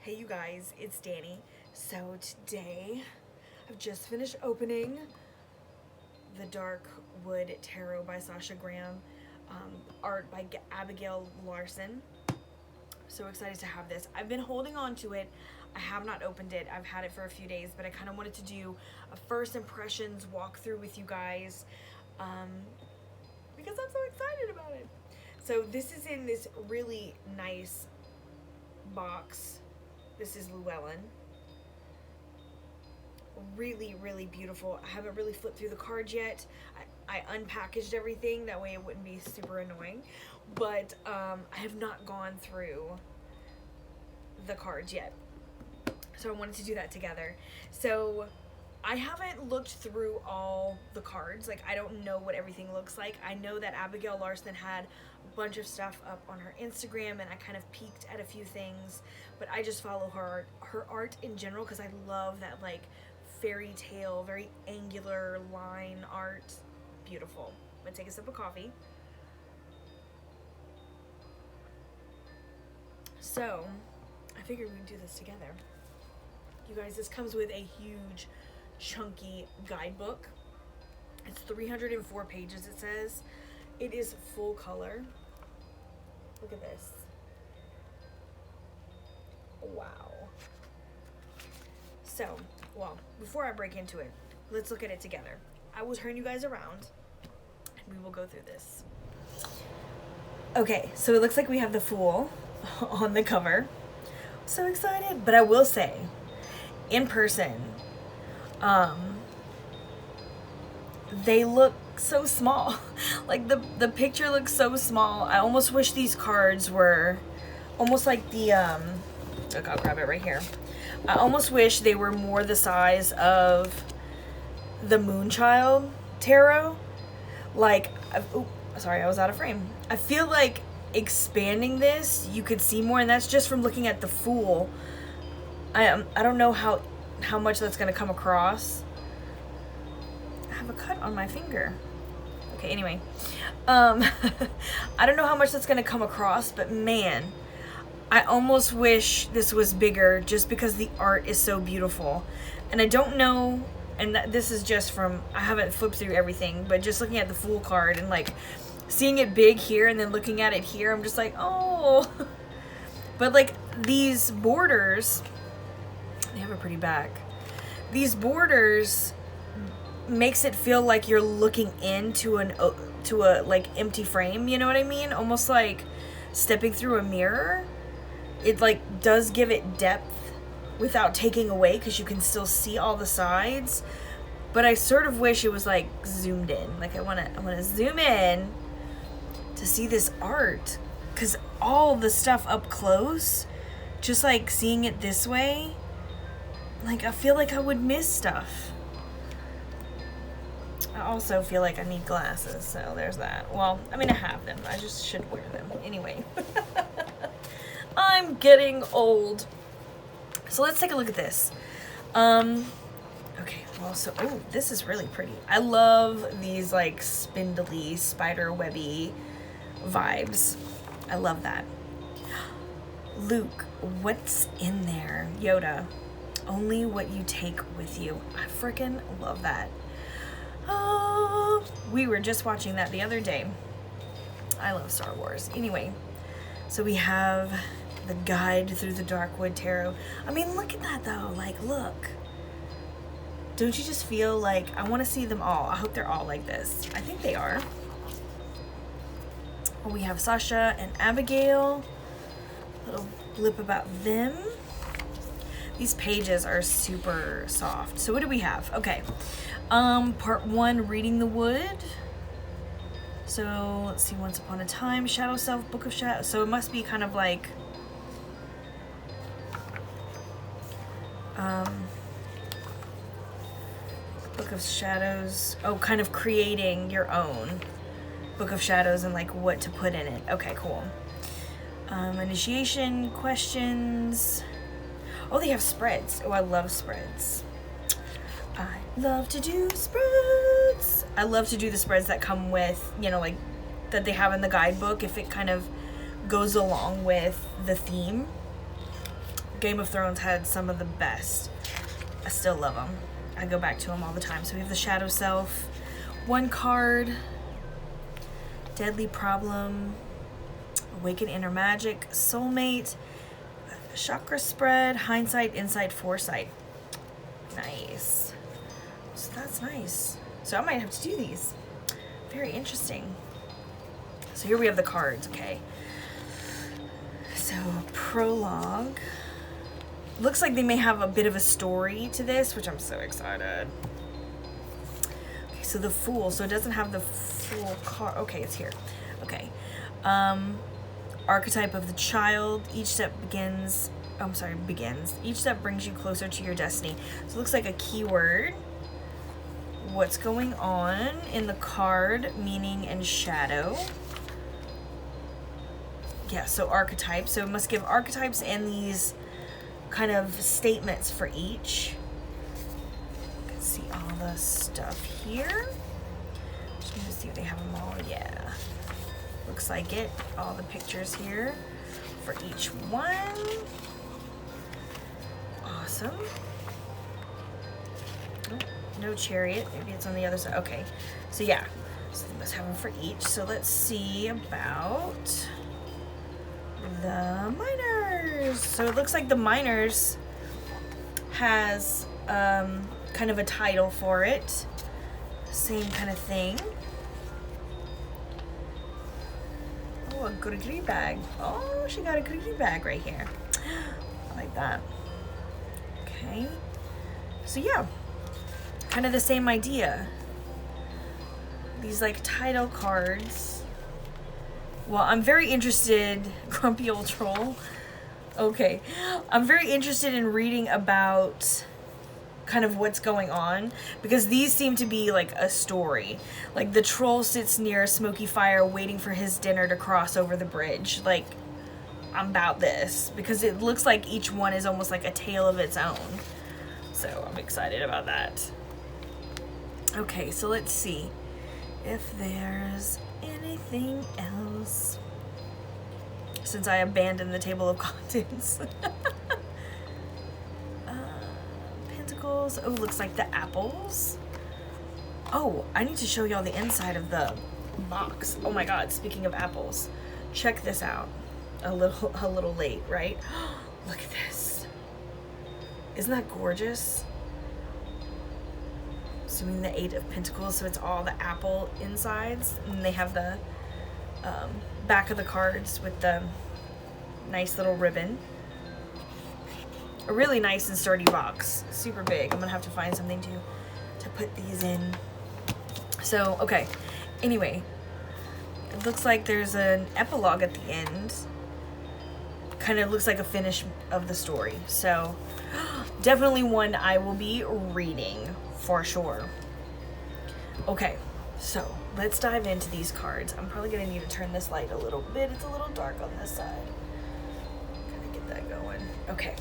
Hey you guys, it's Dani. So today, I've just finished opening the Dark Wood Tarot by Sasha Graham, art by Abigail Larson. So excited to have this. I've been holding on to it. I have not opened it. I've had it for a few days, but I kind of wanted to do a first impressions walkthrough with you guys because I'm so excited about it. So this is in this really nice box. This is Llewellyn. Really, really beautiful. I haven't really flipped through the cards yet. I unpackaged everything, that way it wouldn't be super annoying. But I have not gone through the cards yet. So I wanted to do that together. So I haven't looked through all the cards. Like, I don't know what everything looks like. I know that Abigail Larson had a bunch of stuff up on her Instagram, and I kind of peeked at a few things. But I just follow her art in general because I love that, like, fairy tale, very angular line art. Beautiful. I'm gonna take a sip of coffee. So I figured we'd do this together. You guys, this comes with a huge chunky guidebook. It's 304 pages, it says. It is full color. Look at this. Wow. So, well, before I break into it, let's look at it together. I will turn you guys around and we will go through this. Okay, so it looks like we have the Fool on the cover. So excited. But I will say, in person, they look so small. Like, the picture looks so small. I almost wish these cards were almost like the look, I'll grab it right here. I almost wish they were more the size of the Moonchild tarot. Like, sorry, I was out of frame. I feel like expanding this, you could see more, and that's just from looking at the Fool. I don't know how much that's gonna come across. I have a cut on my finger. Okay, anyway. I don't know how much that's gonna come across, but man, I almost wish this was bigger just because the art is so beautiful. And I don't know, and this is just from, I haven't flipped through everything, but just looking at the Fool card and like seeing it big here and then looking at it here, I'm just like, oh. But like these borders, they have a pretty back. These borders makes it feel like you're looking into a like empty frame, you know what I mean? Almost like stepping through a mirror. It like does give it depth without taking away, because you can still see all the sides. But I sort of wish it was like zoomed in. Like I wanna zoom in to see this art, because all the stuff up close, just like seeing it this way, like I feel like I would miss stuff. I also feel like I need glasses, so there's that. Well, I mean, I have them. I just should wear them anyway. I'm getting old. So let's take a look at this. Okay, well, so, oh, this is really pretty. I love these like spindly, spider webby vibes. I love that. Luke, what's in there? Yoda, only what you take with you. I freaking love that. Oh, we were just watching that the other day. I love Star Wars. Anyway, so we have the Guide Through the Darkwood Tarot. I mean, look at that though. Like, look. Don't you just feel like I want to see them all? I hope they're all like this. I think they are. We have Sasha and Abigail. A little blip about them. These pages are super soft. So what do we have? Okay. Part 1, Reading the Wood. So let's see, Once Upon a Time, Shadow Self, Book of Shadows. So it must be kind of like Book of Shadows. Oh, kind of creating your own Book of Shadows and like what to put in it. Okay, cool. Initiation questions. Oh, they have spreads. Oh, I love spreads. I love to do spreads. I love to do the spreads that come with, you know, like that they have in the guidebook, if it kind of goes along with the theme. Game of Thrones had some of the best. I still love them. I go back to them all the time. So we have the Shadow Self, 1 card, Deadly Problem, Awaken Inner Magic, Soulmate, Chakra Spread, Hindsight, Insight, Foresight. Nice. So that's nice. So I might have to do these. Very interesting. So here we have the cards, okay. So prologue. Looks like they may have a bit of a story to this, which I'm so excited. Okay, so the Fool. So it doesn't have the full card. Okay, it's here. Okay. Archetype of the child. Each step begins. Each step brings you closer to your destiny. So it looks like a keyword. What's going on in the card, meaning and shadow. Yeah, so archetypes. So it must give archetypes and these kind of statements for each. You can see all the stuff here. Just need to see if they have them all. Yeah. Looks like it. All the pictures here for each one. Awesome. Oh, no Chariot. Maybe it's on the other side. Okay. So yeah. So they must have them for each. So let's see about the Minors. So it looks like the Minors has kind of a title for it. Same kind of thing. Oh, a goodie bag. Oh, she got a goodie bag right here. I like that. Okay. So yeah, kind of the same idea. These like title cards. Well, I'm very interested, Grumpy Old Troll. Okay. I'm very interested in reading about kind of what's going on, because these seem to be like a story. Like the troll sits near a smoky fire waiting for his dinner to cross over the bridge. Like, I'm about this, because it looks like each one is almost like a tale of its own. So I'm excited about that. Okay, so let's see if there's anything else, since I abandoned the table of contents. Pentacles. Oh, looks like the apples. Oh, I need to show y'all the inside of the box. Oh my god, speaking of apples, check this out. A little late, right? Look at this. Isn't that gorgeous? Assuming the 8 of Pentacles, so it's all the apple insides, and they have the back of the cards with the nice little ribbon. A really nice and sturdy box. Super big. I'm gonna have to find something to put these in. So, okay. Anyway, it looks like there's an epilogue at the end. Kind of looks like a finish of the story. So, definitely one I will be reading for sure. Okay, so let's dive into these cards. I'm probably gonna need to turn this light a little bit. It's a little dark on this side. Kind of get that going. Okay.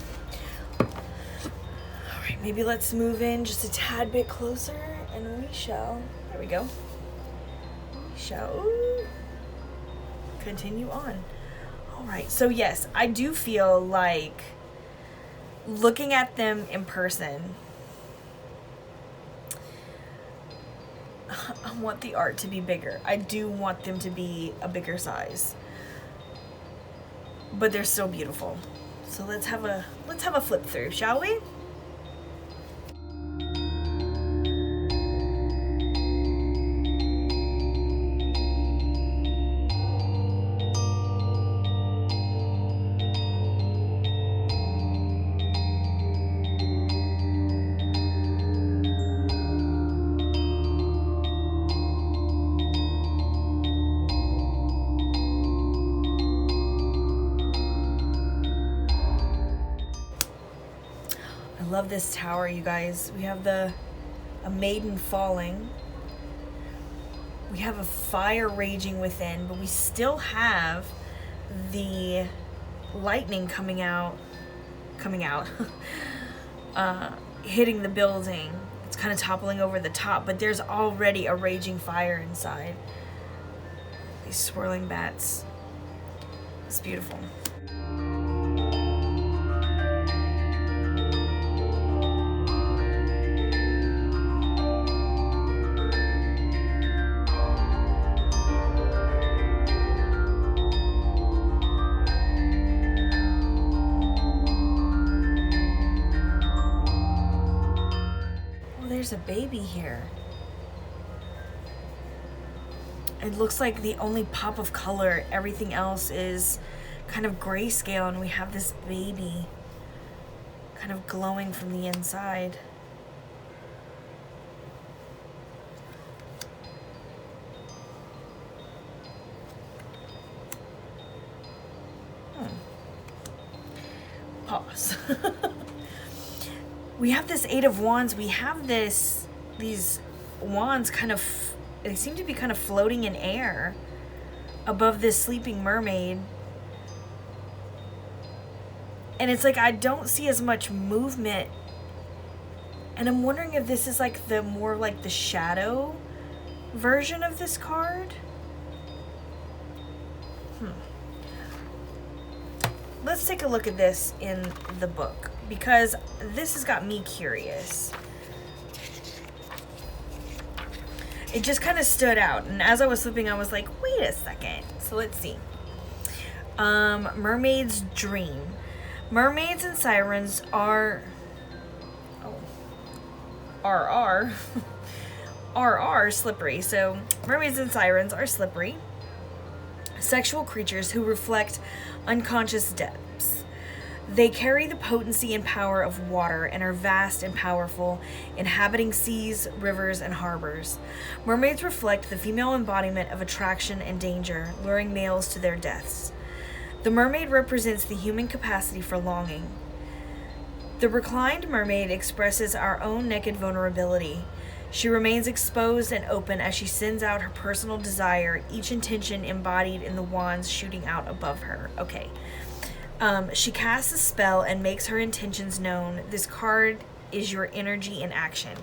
All right, maybe let's move in just a tad bit closer, and we shall. There we go. We shall continue on. All right. So yes, I do feel like looking at them in person, I want the art to be bigger. I do want them to be a bigger size, but they're still beautiful. So let's have a flip through, shall we? Love this tower, you guys. We have a maiden falling. We have a fire raging within, but we still have the lightning coming out, hitting the building. It's kind of toppling over the top, but there's already a raging fire inside. These swirling bats. It's beautiful. there's a baby here. It looks like the only pop of color, everything else is kind of grayscale, and we have this baby kind of glowing from the inside. Pause. We have this Eight of Wands. We have these wands kind of, they seem to be kind of floating in air above this sleeping mermaid. And it's like, I don't see as much movement. And I'm wondering if this is like the more like the shadow version of this card. Let's take a look at this in the book, because this has got me curious. It just kind of stood out, and as I was flipping, I was like, wait a second. So let's see. Mermaid's Dream. Mermaids and sirens are slippery. So mermaids and sirens are slippery sexual creatures who reflect unconscious depths. They carry the potency and power of water and are vast and powerful, inhabiting seas, rivers, and harbors. Mermaids reflect the female embodiment of attraction and danger, luring males to their deaths. The mermaid represents the human capacity for longing. The reclined mermaid expresses our own naked vulnerability. She remains exposed and open as she sends out her personal desire, each intention embodied in the wands shooting out above her. Okay. She casts a spell and makes her intentions known. This card is your energy in action.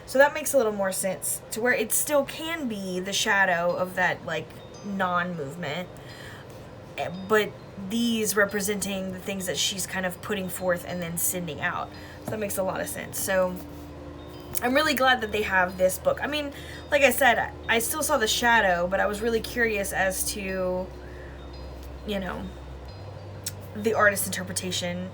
So that makes a little more sense, to where it still can be the shadow of that, like, non-movement, but these representing the things that she's kind of putting forth and then sending out. So that makes a lot of sense. So I'm really glad that they have this book. I mean, like I said, I still saw the shadow, but I was really curious as to, you know, the artist's interpretation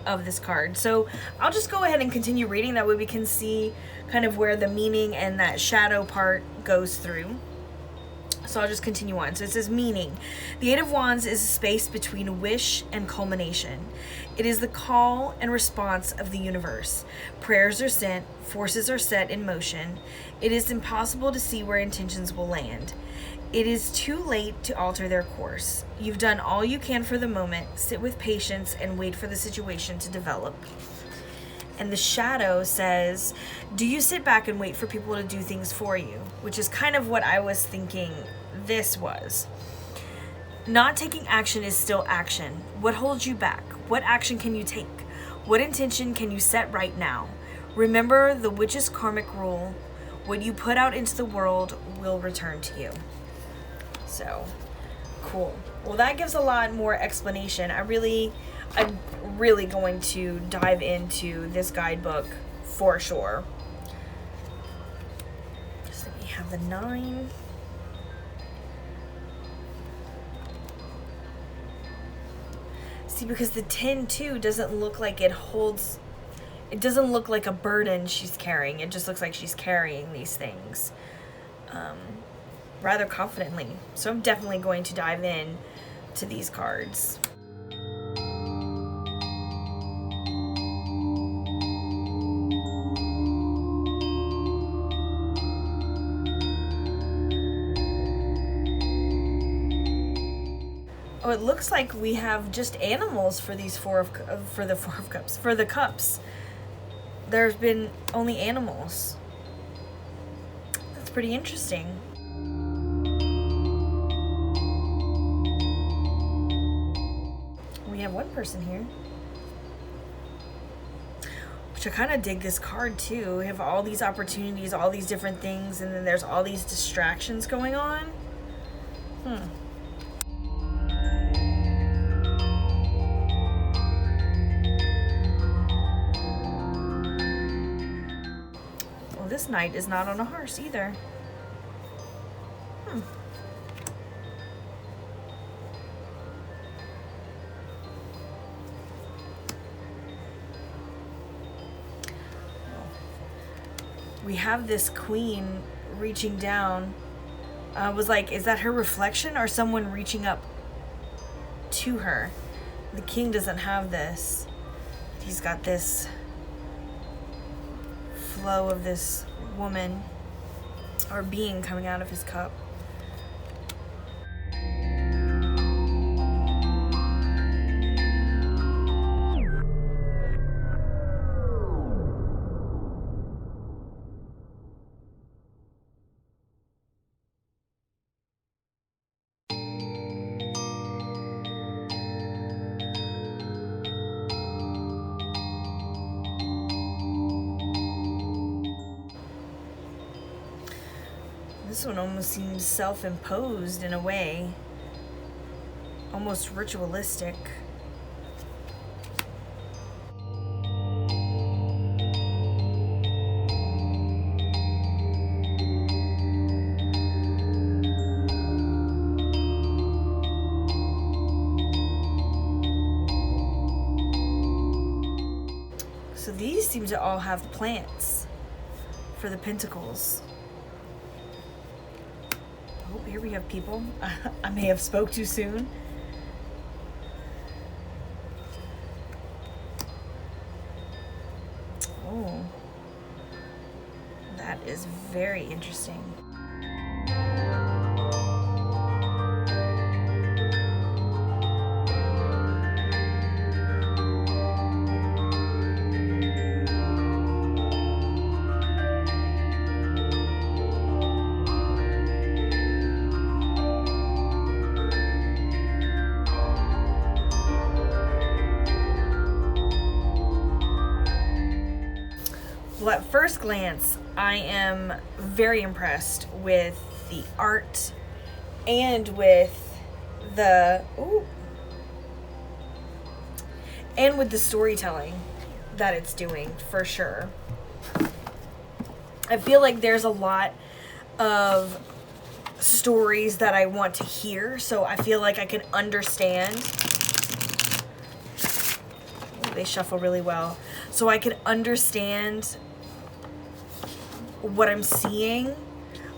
of this card. So I'll just go ahead and continue reading. That way we can see kind of where the meaning and that shadow part goes through. So I'll just continue on. So it says meaning. The Eight of Wands is a space between wish and culmination. It is the call and response of the universe. Prayers are sent, forces are set in motion. It is impossible to see where intentions will land. It is too late to alter their course. You've done all you can for the moment. Sit with patience and wait for the situation to develop. And the shadow says, do you sit back and wait for people to do things for you? Which is kind of what I was thinking this was. Not taking action is still action. What holds you back? What action can you take? What intention can you set right now? Remember the witch's karmic rule. What you put out into the world will return to you. So, cool. Well, that gives a lot more explanation. I'm really going to dive into this guidebook for sure. So we have the 9. See, because the 10 too doesn't look like it holds, it doesn't look like a burden she's carrying. It just looks like she's carrying these things rather confidently. So I'm definitely going to dive in to these cards. Oh, it looks like we have just animals for these for the cups. There's been only animals. That's pretty interesting. We have one person here. Which I kind of dig this card too. We have all these opportunities, all these different things, and then there's all these distractions going on. This knight is not on a horse either. we have this queen reaching down. I was like, is that her reflection or someone reaching up to her? The king doesn't have this. He's got this flow of this woman or being coming out of his cup. This one almost seems self-imposed in a way. Almost ritualistic. So these seem to all have plants for the pentacles. Oh, here we have people. I may have spoke too soon. Oh, that is very interesting. Well, at first glance, I am very impressed with the art and with the storytelling that it's doing, for sure. I feel like there's a lot of stories that I want to hear, so I feel like I can understand. They shuffle really well. So I can understand what I'm seeing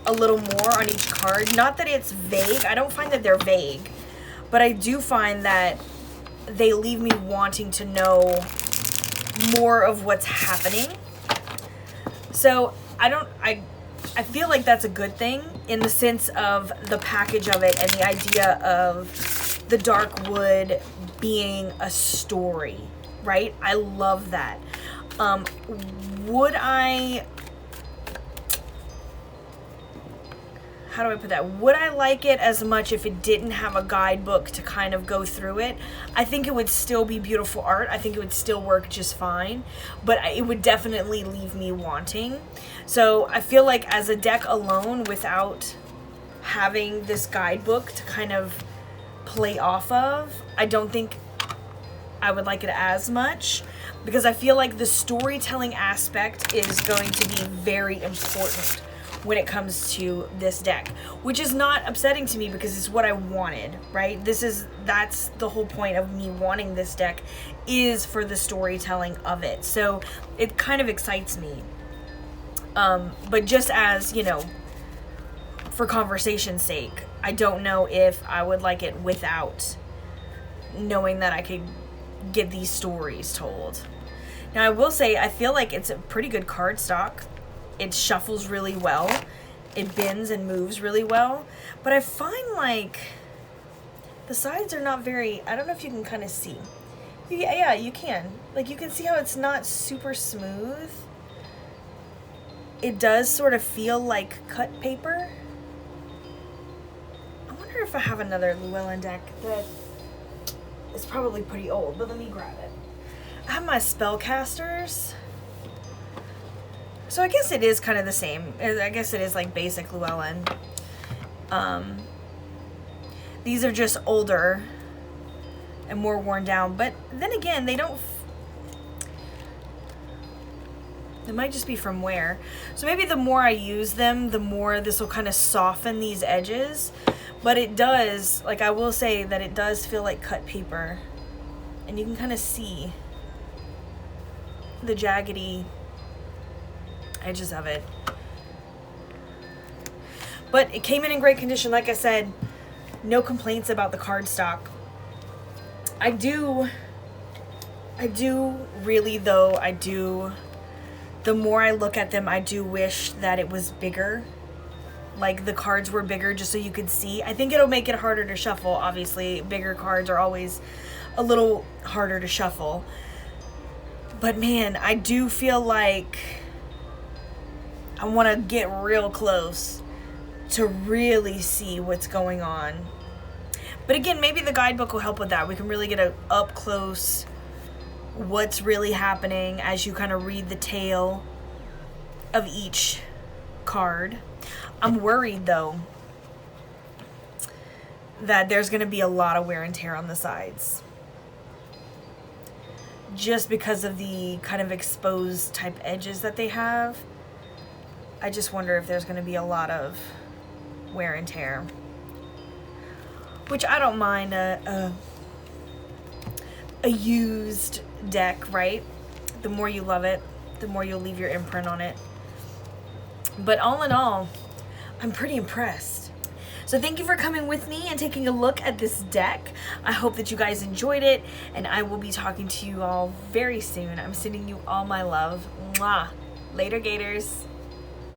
a little more on each card. Not that it's vague. I don't find that they're vague, but I do find that they leave me wanting to know more of what's happening. So I feel like that's a good thing in the sense of the package of it and the idea of the dark wood being a story, right? I love that. How do I put that? Would I like it as much if it didn't have a guidebook to kind of go through it? I think it would still be beautiful art. I think it would still work just fine, but it would definitely leave me wanting. So I feel like as a deck alone, without having this guidebook to kind of play off of, I don't think I would like it as much, because I feel like the storytelling aspect is going to be very important when it comes to this deck, which is not upsetting to me because it's what I wanted, right? That's the whole point of me wanting this deck, is for the storytelling of it. So it kind of excites me. But just as, for conversation's sake, I don't know if I would like it without knowing that I could get these stories told. Now, I will say, I feel like it's a pretty good cardstock. It shuffles really well. It bends and moves really well. But I find like the sides are not very, I don't know if you can kind of see. Yeah, you can. Like, you can see how it's not super smooth. It does sort of feel like cut paper. I wonder if I have another Llewellyn deck that is probably pretty old, but let me grab it. I have my spellcasters. So I guess it is kind of the same. I guess it is like basic Llewellyn. These are just older and more worn down. But then again, they don't... It might just be from wear. So maybe the more I use them, the more this will kind of soften these edges. But it does, like, I will say that it does feel like cut paper. And you can kind of see the jaggedy edges of it. But it came in great condition. Like I said, no complaints about the cardstock. I do really, though, the more I look at them, I do wish that it was bigger. Like the cards were bigger just so you could see. I think it'll make it harder to shuffle. Obviously, bigger cards are always a little harder to shuffle. But man, I do feel like I want to get real close to really see what's going on. But again, maybe the guidebook will help with that. We can really get a up close what's really happening as you kind of read the tale of each card. I'm worried though that there's going to be a lot of wear and tear on the sides, just because of the kind of exposed type edges that they have. I just wonder if there's going to be a lot of wear and tear, which I don't mind a used deck, right? The more you love it, the more you'll leave your imprint on it. But all in all, I'm pretty impressed. So thank you for coming with me and taking a look at this deck. I hope that you guys enjoyed it, and I will be talking to you all very soon. I'm sending you all my love. Mwah. Later, Gators.